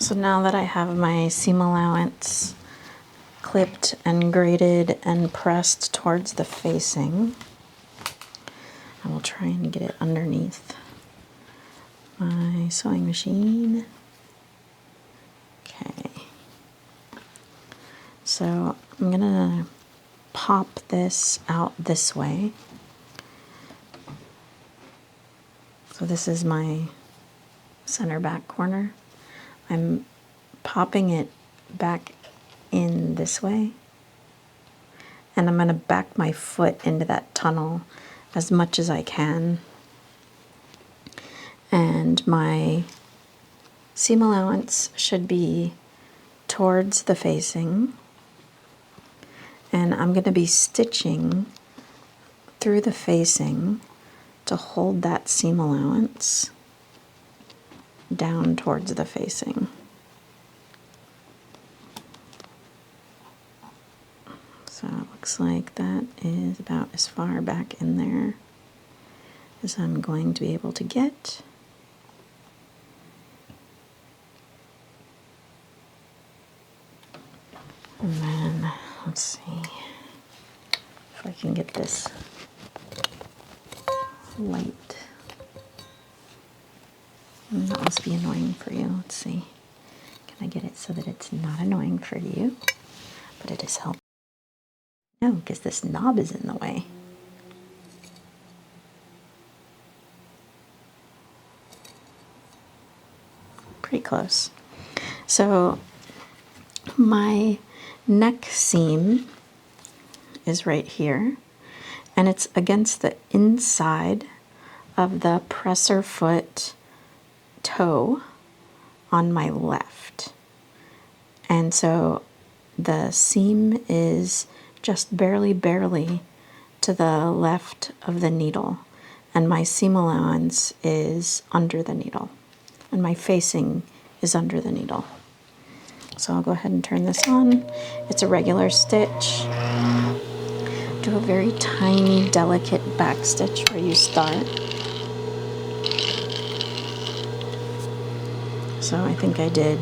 So now that I have my seam allowance clipped and graded and pressed towards the facing, I will try and get it underneath my sewing machine. Okay. So I'm gonna pop this out this way. So this is my center back corner. I'm popping it back in this way, and I'm going to back my foot into that tunnel as much as I can. And my seam allowance should be towards the facing, and I'm going to be stitching through the facing to hold that seam allowance down towards the facing. So it looks like that is about as far back in there as I'm going to be able to get. And then, let's see if I can get this light. That must be annoying for you. Let's see. Can I get it so that it's not annoying for you, but it is helpful? No, because this knob is in the way. Pretty close. So my neck seam is right here, and it's against the inside of the presser foot toe on my left. And so the seam is just barely to the left of the needle, and my seam allowance is under the needle, and my facing is under the needle. So I'll go ahead and turn this on. It's a regular stitch. Do a very tiny, delicate back stitch where you start. So I think I did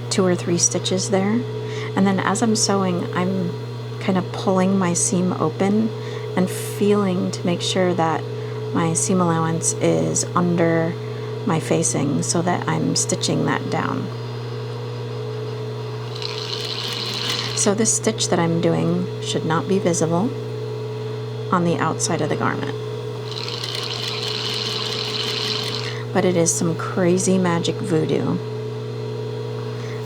2 or 3 stitches there. And then as I'm sewing, I'm kind of pulling my seam open and feeling to make sure that my seam allowance is under my facing so that I'm stitching that down. So this stitch that I'm doing should not be visible on the outside of the garment. But it is some crazy magic voodoo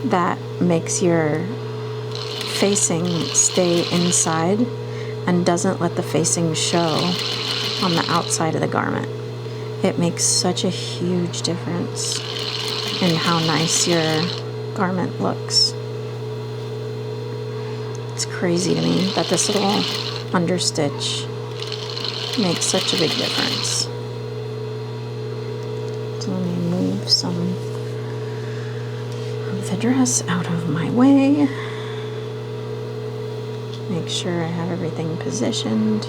that makes your facing stay inside and doesn't let the facing show on the outside of the garment. It makes such a huge difference in how nice your garment looks. It's crazy to me that this little understitch makes such a big difference. So let me move some of the dress out of my way. Make sure I have everything positioned.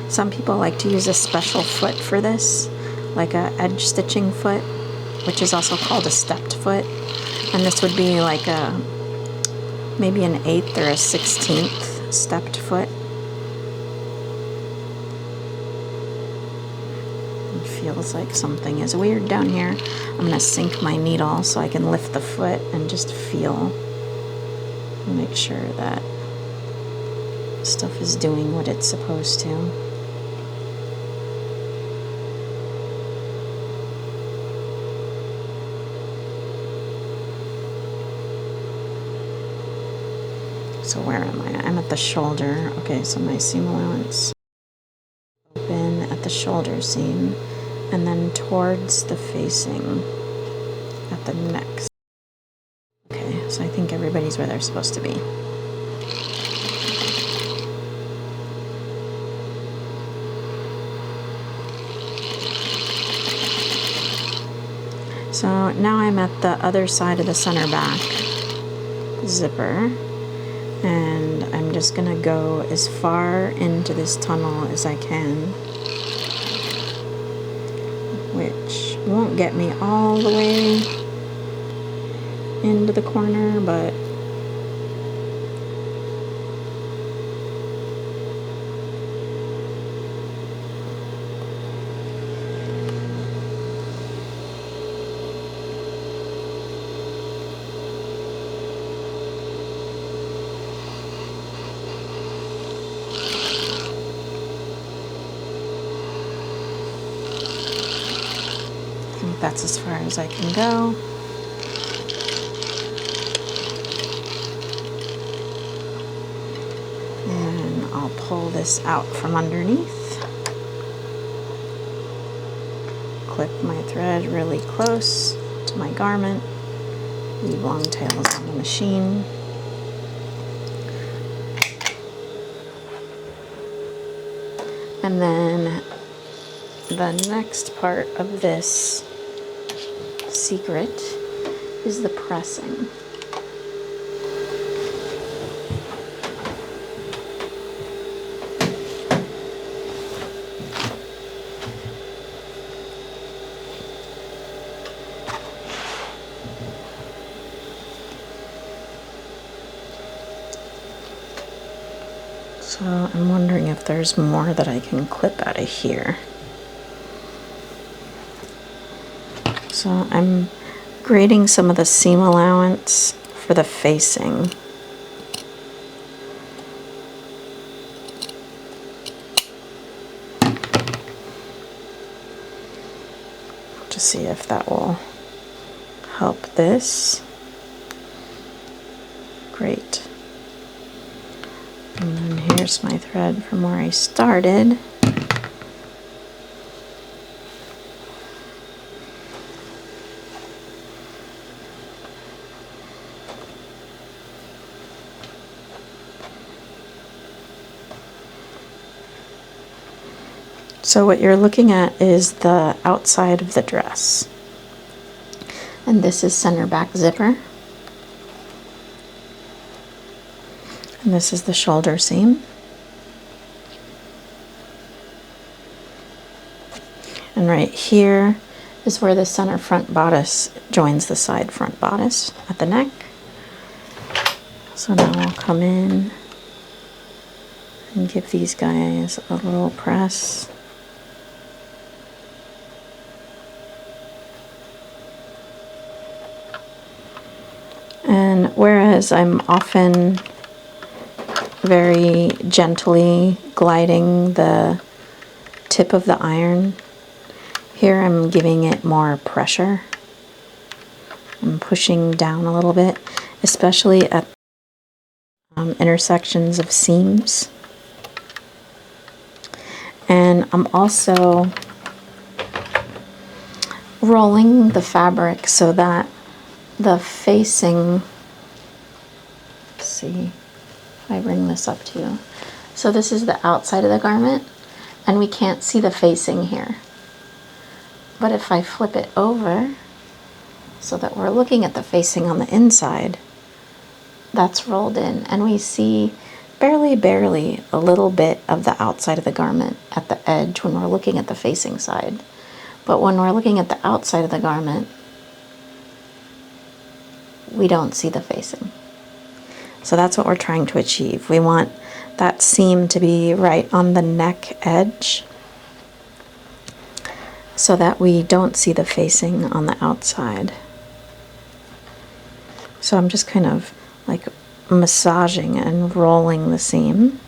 Some people like to use a special foot for this, like a edge stitching foot, which is also called a stepped foot. And this would be like a maybe an 1/8 or a 1/16 stepped foot. It feels like something is weird down here. I'm gonna sink my needle so I can lift the foot and just feel and make sure that stuff is doing what it's supposed to. So where am I? I'm at the shoulder. Okay, so my seam allowance open at the shoulder seam and then towards the facing at the neck. Okay, so I think everybody's where they're supposed to be. So now I'm at the other side of the center back zipper, and I'm just gonna go as far into this tunnel as I can, which won't get me all the way into the corner, but I think that's as far as I can go. And I'll pull this out from underneath. Clip my thread really close to my garment. Leave long tails on the machine. And then the next part of this secret is the pressing. So I'm wondering if there's more that I can clip out of here. So I'm grading some of the seam allowance for the facing. To see if that will help this. Great. And then here's my thread from where I started. So what you're looking at is the outside of the dress. And this is center back zipper. And this is the shoulder seam. And right here is where the center front bodice joins the side front bodice at the neck. So now I'll come in and give these guys a little press. And whereas I'm often very gently gliding the tip of the iron, here I'm giving it more pressure. I'm pushing down a little bit, especially at intersections of seams. And I'm also rolling the fabric so that the facing, let's see if I bring this up to you. So this is the outside of the garment, and we can't see the facing here. But if I flip it over so that we're looking at the facing on the inside, that's rolled in, and we see barely a little bit of the outside of the garment at the edge when we're looking at the facing side. But when we're looking at the outside of the garment, we don't see the facing. So that's what we're trying to achieve. We want that seam to be right on the neck edge so that we don't see the facing on the outside. So I'm just kind of like massaging and rolling the seam,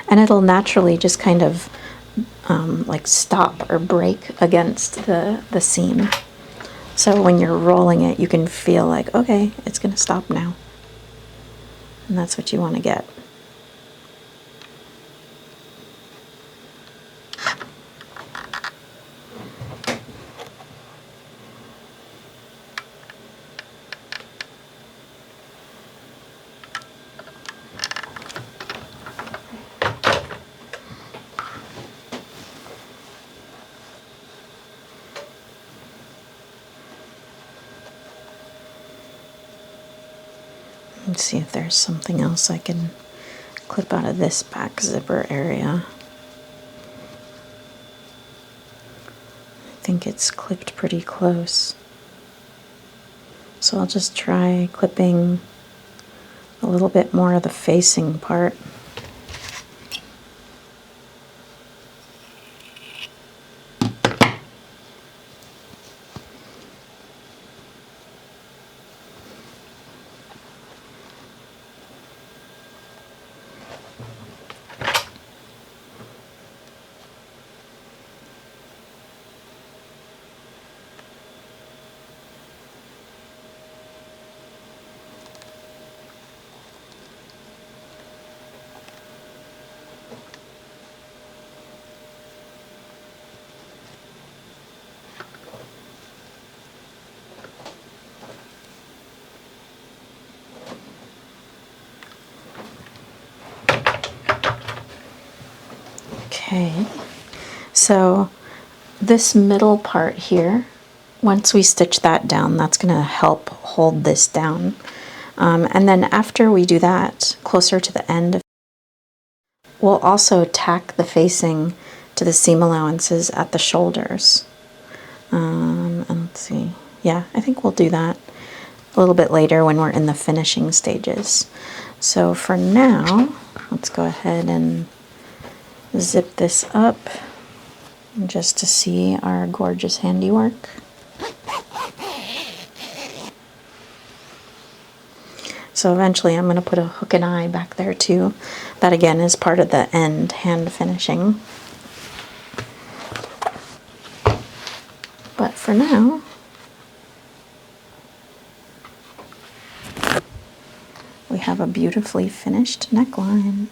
and it'll naturally just kind of like stop or break against the seam. So when you're rolling it, you can feel like, okay, it's going to stop now. And that's what you want to get. Let's see if there's something else I can clip out of this back zipper area. I think it's clipped pretty close. So I'll just try clipping a little bit more of the facing part. Okay, so this middle part here, once we stitch that down, that's going to help hold this down. And then after we do that, closer to the end, we'll also tack the facing to the seam allowances at the shoulders. And let's see, yeah, I think we'll do that a little bit later when we're in the finishing stages. So for now, let's go ahead and zip this up just to see our gorgeous handiwork. So eventually I'm going to put a hook and eye back there too. That again is part of the end hand finishing. But for now, we have a beautifully finished neckline.